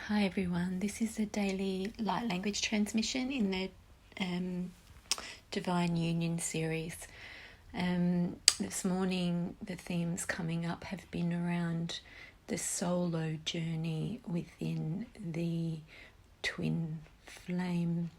Hi everyone, this is a daily light language transmission in the Divine Union series. This morning the themes coming up have been around the solo journey within the twin flame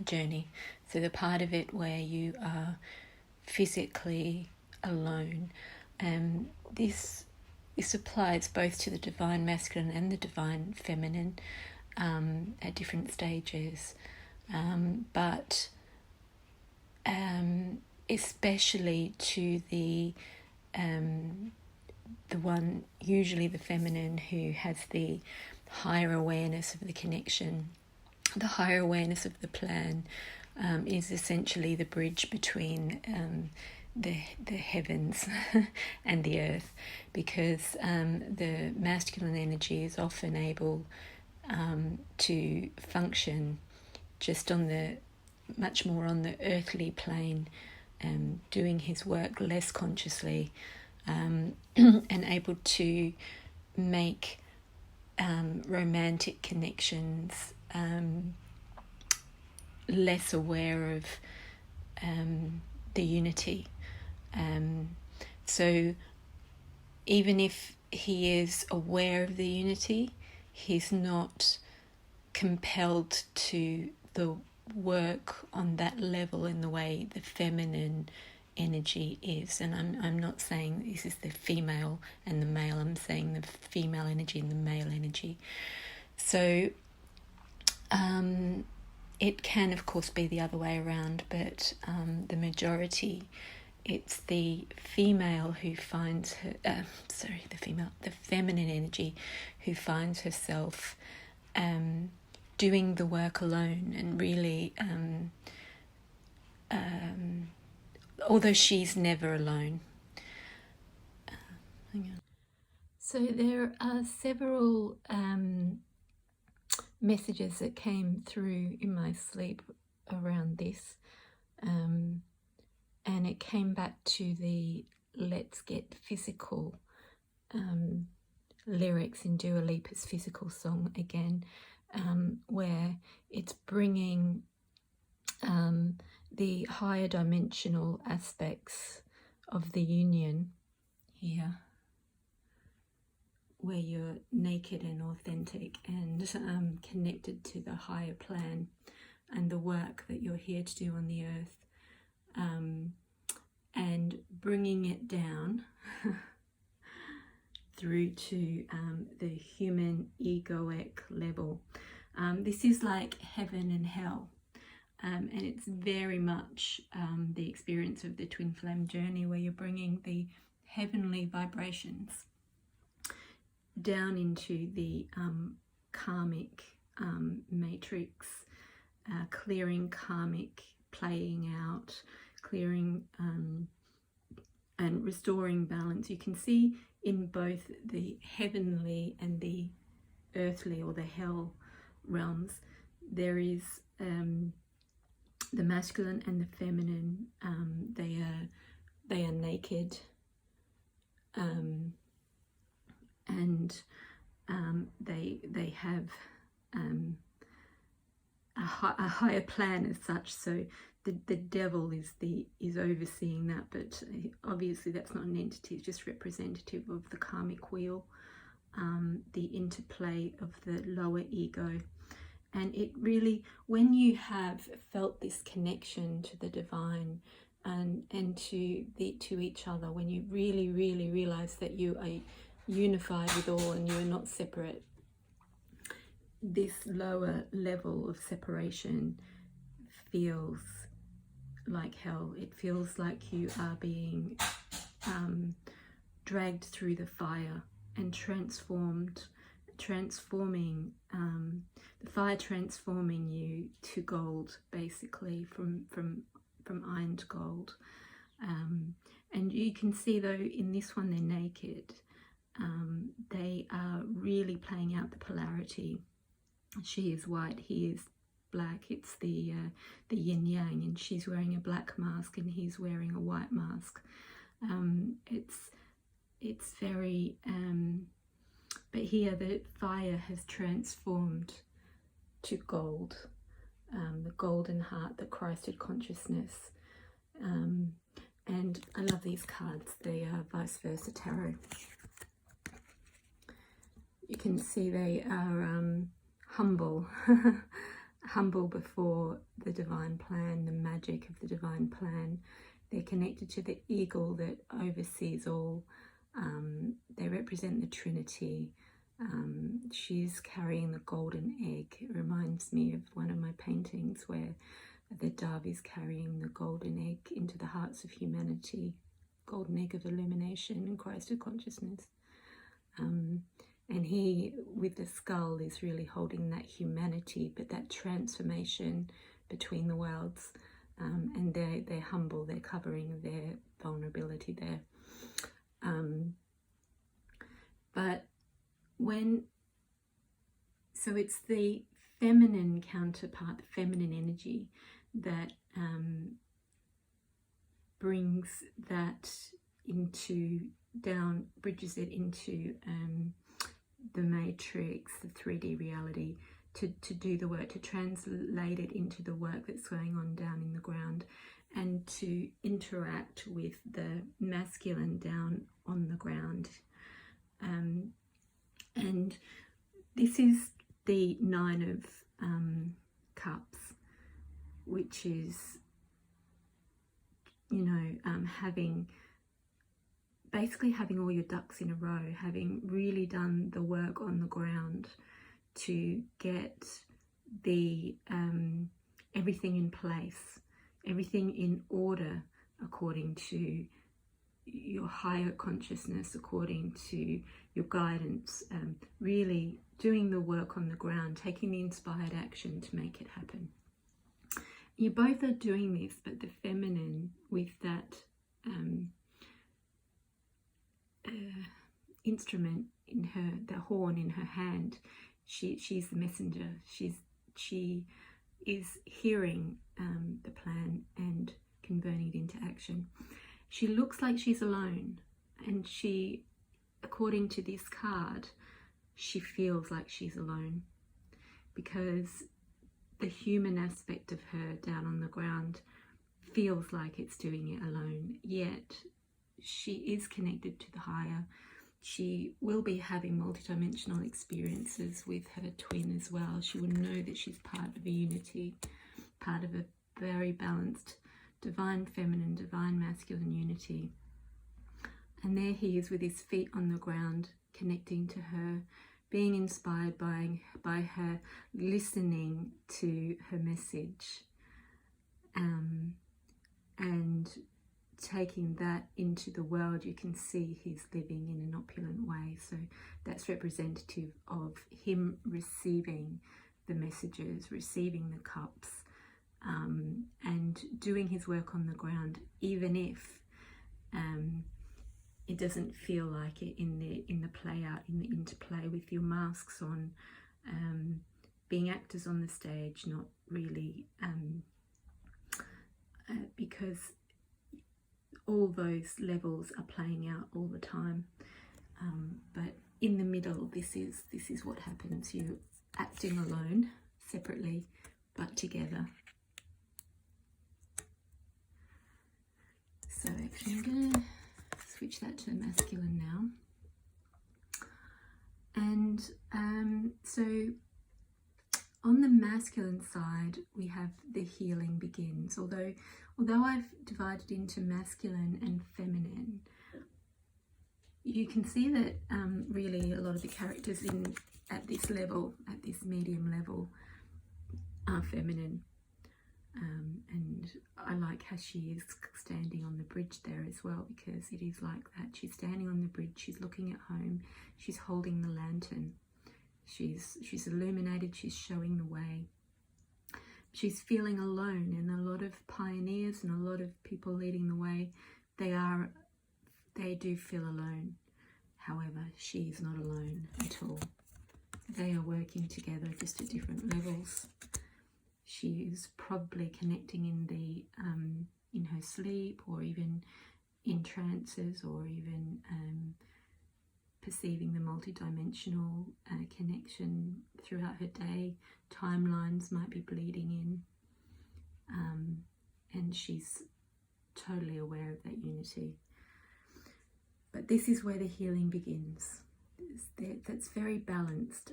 journey. So the part of it where you are physically alone. This applies both to the divine masculine and the divine feminine at different stages, but especially to the one, usually the feminine, who has the higher awareness of the connection, the higher awareness of the plan, is essentially the bridge between the heavens and the earth, because the masculine energy is often able to function just on the much more on the earthly plane, doing his work less consciously, and able to make romantic connections, less aware of the unity. So even if he is aware of the unity, he's not compelled to the work on that level in the way the feminine energy is. And I'm not saying this is the female and the male, I'm saying the female energy and the male energy. So it can of course be the other way around, but the majority, it's the female who finds her, the feminine energy who finds herself doing the work alone, and really, although she's never alone. Hang on. So there are several messages that came through in my sleep around this. And it came back to the Let's Get Physical lyrics in Dua Lipa's Physical song again, where it's bringing the higher dimensional aspects of the union here, where you're naked and authentic and connected to the higher plan and the work that you're here to do on the earth. And bringing it down through to the human egoic level. This is like heaven and hell, and it's very much the experience of the twin flame journey, where you're bringing the heavenly vibrations down into the karmic matrix, clearing karmic playing out, clearing and restoring balance. You can see in both the heavenly and the earthly, or the hell realms, there is the masculine and the feminine. They are naked, and they have a higher plan as such. So the devil is overseeing that, but obviously that's not an entity, it's just representative of the karmic wheel, the interplay of the lower ego. And it really, when you have felt this connection to the divine and to each other, when you really realize that you are unified with all and you are not separate, this lower level of separation feels like hell. It feels like you are being dragged through the fire and transforming the fire transforming you to gold, basically, from iron to gold. And you can see, though, in this one they're naked. They are really playing out the polarity. She is white, he is black. It's the yin yang, and she's wearing a black mask and he's wearing a white mask. It's very But here the fire has transformed to gold, the golden heart, the Christed consciousness. And I love these cards, the vice versa tarot. You can see they are humble, humble before the divine plan, the magic of the divine plan. They're connected to the eagle that oversees all. They represent the Trinity. She's carrying the golden egg. It reminds me of one of my paintings where the dove is carrying the golden egg into the hearts of humanity. Golden egg of illumination and Christed consciousness. And he, with the skull, is really holding that humanity, but that transformation between the worlds. And they're humble, they're covering their vulnerability there. But so it's the feminine counterpart, the feminine energy that brings that bridges it into the matrix, the 3D reality, to do the work, to translate it into the work that's going on down in the ground, and to interact with the masculine down on the ground. And this is the 9 of Cups, which is, you know, basically having all your ducks in a row, having really done the work on the ground to get the everything in place, everything in order according to your higher consciousness, according to your guidance, really doing the work on the ground, taking the inspired action to make it happen. You both are doing this, but the feminine with that instrument in her, the horn in her hand, she's the messenger. She is hearing the plan and converting it into action. She looks like she's alone, and she, according to this card, she feels like she's alone, because the human aspect of her down on the ground feels like it's doing it alone, yet she is connected to the higher. She will be having multidimensional experiences with her twin as well. She will know that she's part of a unity, part of a very balanced divine feminine, divine masculine unity. And there he is with his feet on the ground, connecting to her, being inspired by her, listening to her message, and taking that into the world. You can see he's living in an opulent way, so that's representative of him receiving the messages, receiving the cups, and doing his work on the ground, even if it doesn't feel like it in the play out, in the interplay with your masks on, being actors on the stage, not really, because all those levels are playing out all the time. But in the middle, this is what happens. You're acting alone, separately, but together. So actually I'm going to switch that to the masculine now. And so on the masculine side, we have the healing begins. Although I've divided into masculine and feminine, you can see that really a lot of the characters at this level, at this medium level, are feminine. And I like how she is standing on the bridge there as well, because it is like that. She's standing on the bridge, she's looking at home, she's holding the lantern, she's illuminated, she's showing the way. She's feeling alone, and a lot of pioneers and a lot of people leading the way, they do feel alone. However, she is not alone at all. They are working together, just at different levels. She is probably connecting in her sleep, or even in trances, or even perceiving the multidimensional connection throughout her day. Timelines might be bleeding in, and she's totally aware of that unity. But this is where the healing begins. That's very balanced.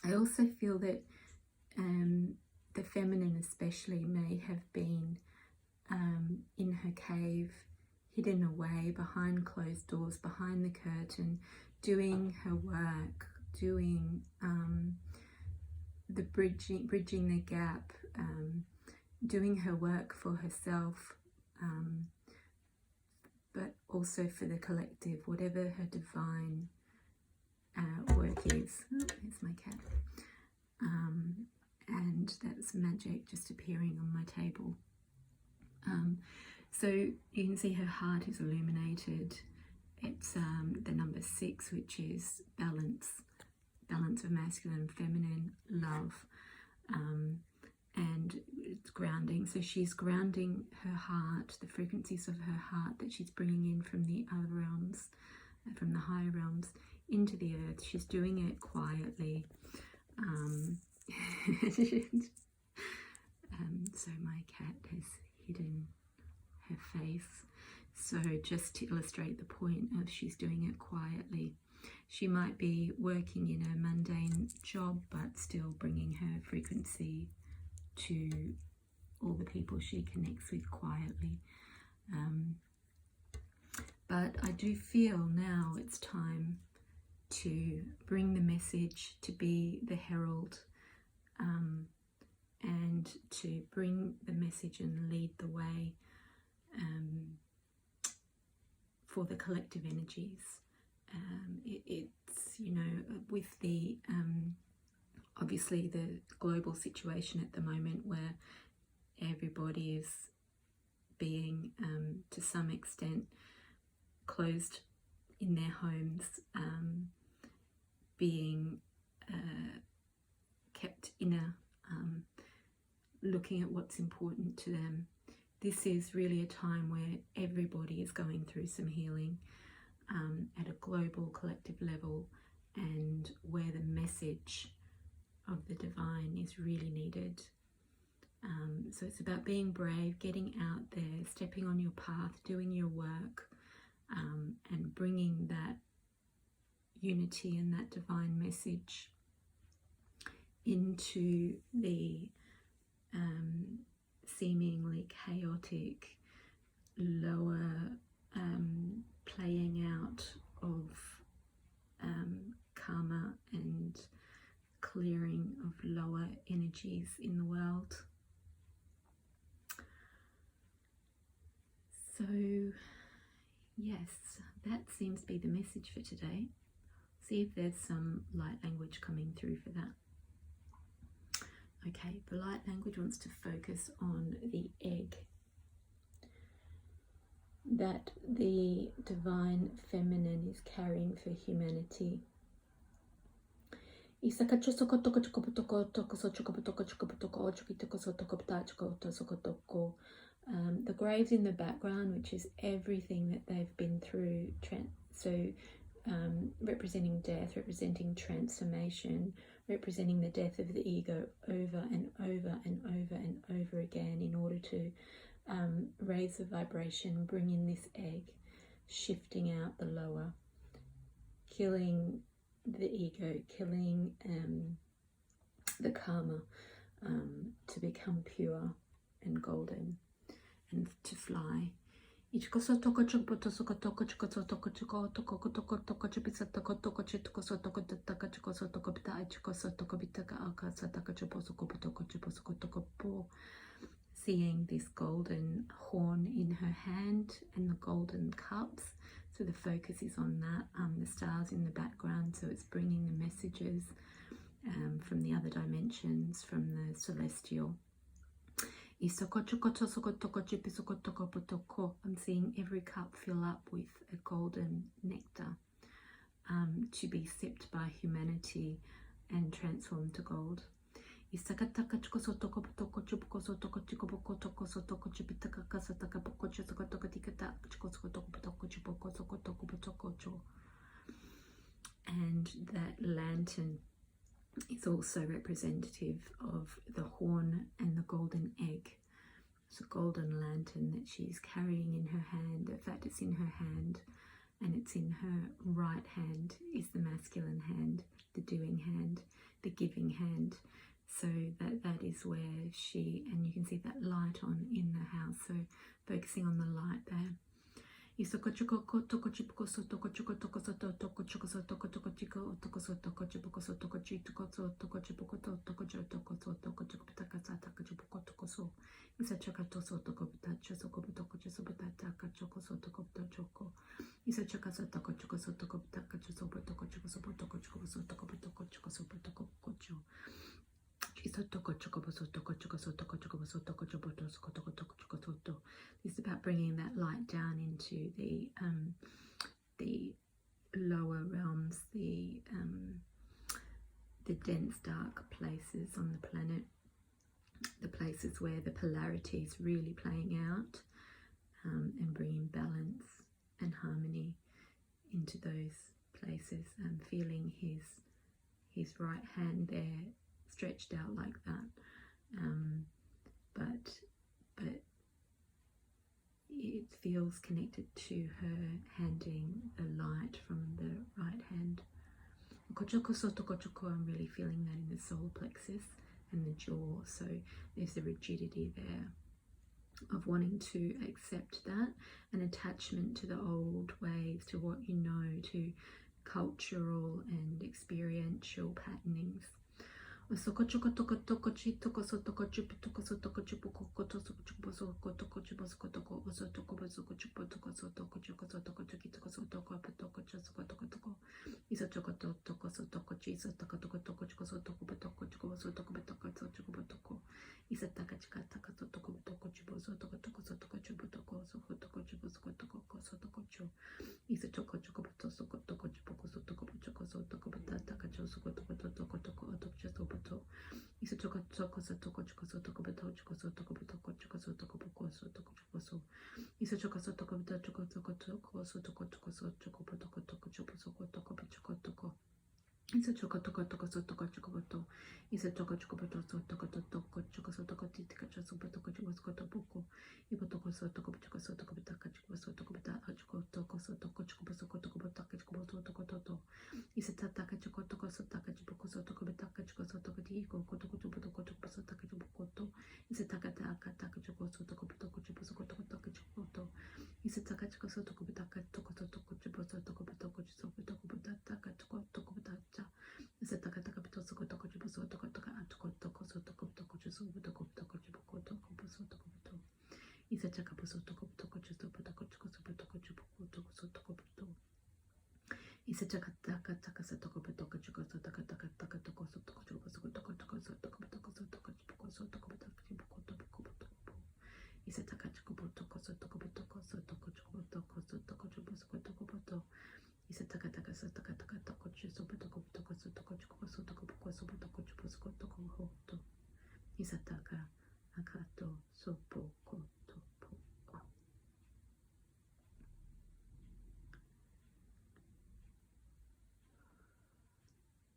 I also feel that the feminine especially may have been in her cave, hidden away behind closed doors, behind the curtain, doing her work, doing the bridging the gap, doing her work for herself, but also for the collective, whatever her divine work is. Oh, there's my cat. And that's magic just appearing on my table. So you can see her heart is illuminated. It's the number 6, which is balance of masculine and feminine, love, and it's grounding. So she's grounding her heart, the frequencies of her heart that she's bringing in from the other realms, from the higher realms, into the earth. She's doing it quietly. So my cat has hidden her face. So just to illustrate the point of she's doing it quietly. She might be working in a mundane job, but still bringing her frequency to all the people she connects with quietly. But I do feel now it's time to bring the message, to be the herald, and to bring the message and lead the way for the collective energies. It's, you know, with the obviously the global situation at the moment where everybody is being to some extent closed in their homes, being kept inner, looking at what's important to them. This is really a time where everybody is going through some healing at a global collective level, and where the message of the divine is really needed. So it's about being brave, getting out there, stepping on your path, doing your work, and bringing that unity and that divine message into the seemingly chaotic, lower playing out of karma and clearing of lower energies in the world. So yes, that seems to be the message for today. See if there's some light language coming through for that. Okay, the light language wants to focus on the egg that the divine feminine is carrying for humanity. The graves in the background, which is everything that they've been through, representing death, representing transformation, representing the death of the ego over and over and over and over again, in order to raise the vibration, bring in this egg, shifting out the lower, killing the ego, killing the karma, to become pure and golden and to fly. Seeing this golden horn in her hand and the golden cups, so the focus is on that, the stars in the background, so it's bringing the messages from the other dimensions, from the celestial. I'm seeing every cup fill up with a golden nectar, to be sipped by humanity and transformed to gold. and that lantern is also representative of the horn and the golden egg. It's a golden lantern that she's carrying in her hand. In fact, it's in her hand, and it's in her right hand is the masculine hand, the doing hand, the giving hand. So that is where she, and you can see that light on in the house, so focusing on the light there. It's about bringing that light down into the lower realms, the dense dark places on the planet, the places where the polarity is really playing out, and bringing balance and harmony into those places, and feeling his right hand there stretched out like that, but it feels connected to her handing the light from the right hand. I'm really feeling that in the solar plexus and the jaw, so there's a rigidity there of wanting to accept that, an attachment to the old ways, to what you know, to cultural and experiential patternings.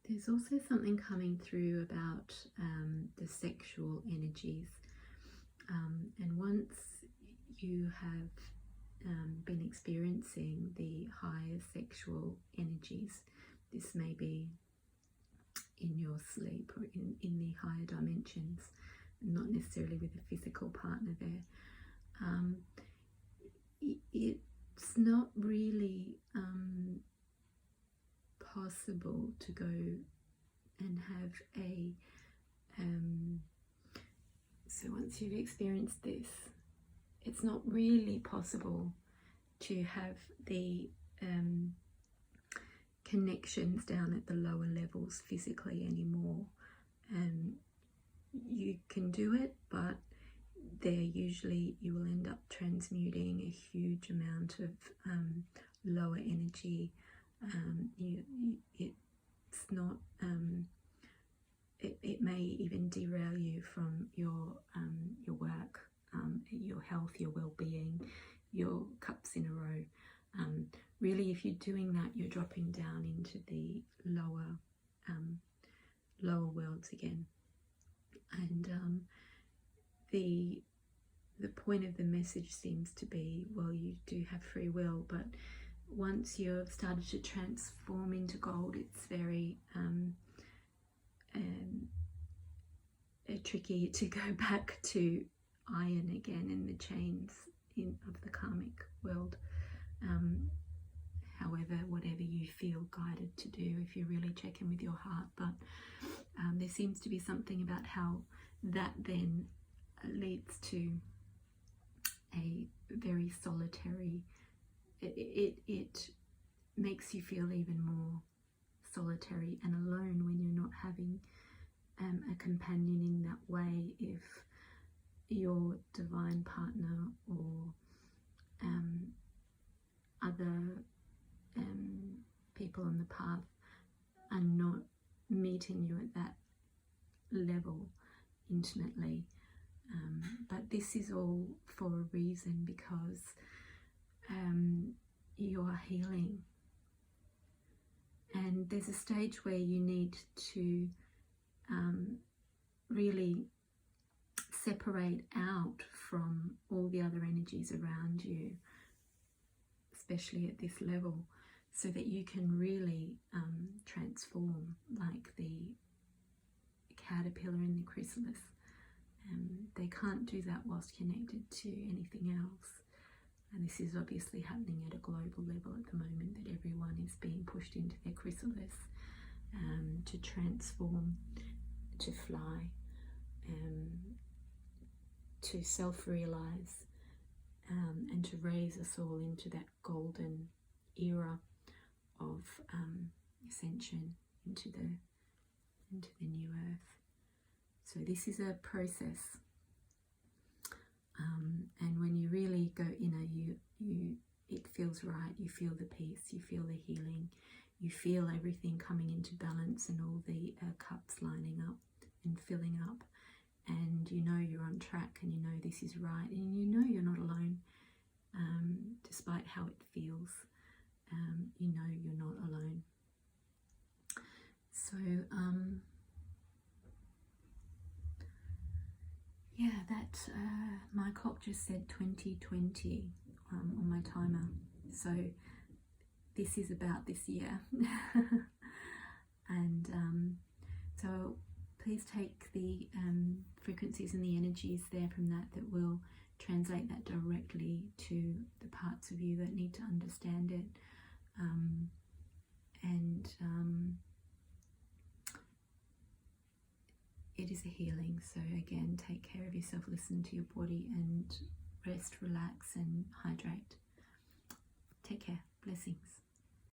There's also something coming through about the sexual energies, and once you have been experiencing the higher sexual energies, this may be in your sleep or in the higher dimensions, not necessarily with a physical partner there, it's not really possible to go and have a so once you've experienced this, it's not really possible to have the connections down at the lower levels physically anymore. You can do it, but there usually you will end up transmuting a huge amount of lower energy. It's not it may even derail you from your work, your health, your well-being, your cups in a row. Really, if you're doing that, you're dropping down into the lower worlds again. And the point of the message seems to be, well, you do have free will, but once you've started to transform into gold, it's very tricky to go back to iron again in the chains of the karmic world. However, whatever you feel guided to do, if you really check in with your heart. But there seems to be something about how that then leads to a very solitary, it makes you feel even more solitary and alone when you're not having a companion in that way. If your divine partner or other people on the path are not meeting you at that level intimately. But this is all for a reason, because you are healing, and there's a stage where you need to really separate out from all the other energies around you, especially at this level, so that you can really transform, like the caterpillar in the chrysalis. They can't do that whilst connected to anything else. And this is obviously happening at a global level at the moment, that everyone is being pushed into their chrysalis to transform, to fly, to self-realize, and to raise us all into that golden era of ascension into the new earth. So this is a process, and when you really go inner, it feels right. You feel the peace, you feel the healing, you feel everything coming into balance, and all the cups lining up and filling up, and you know you're on track, and you know this is right, and you know you're not alone, despite how it feels. You know you're not alone. So yeah, that my clock just said 2020 on my timer, so this is about this year. And so please take the frequencies and the energies there from that will translate that directly to the parts of you that need to understand it. It is a healing. So again, take care of yourself, listen to your body, and rest, relax, and hydrate. Take care. Blessings.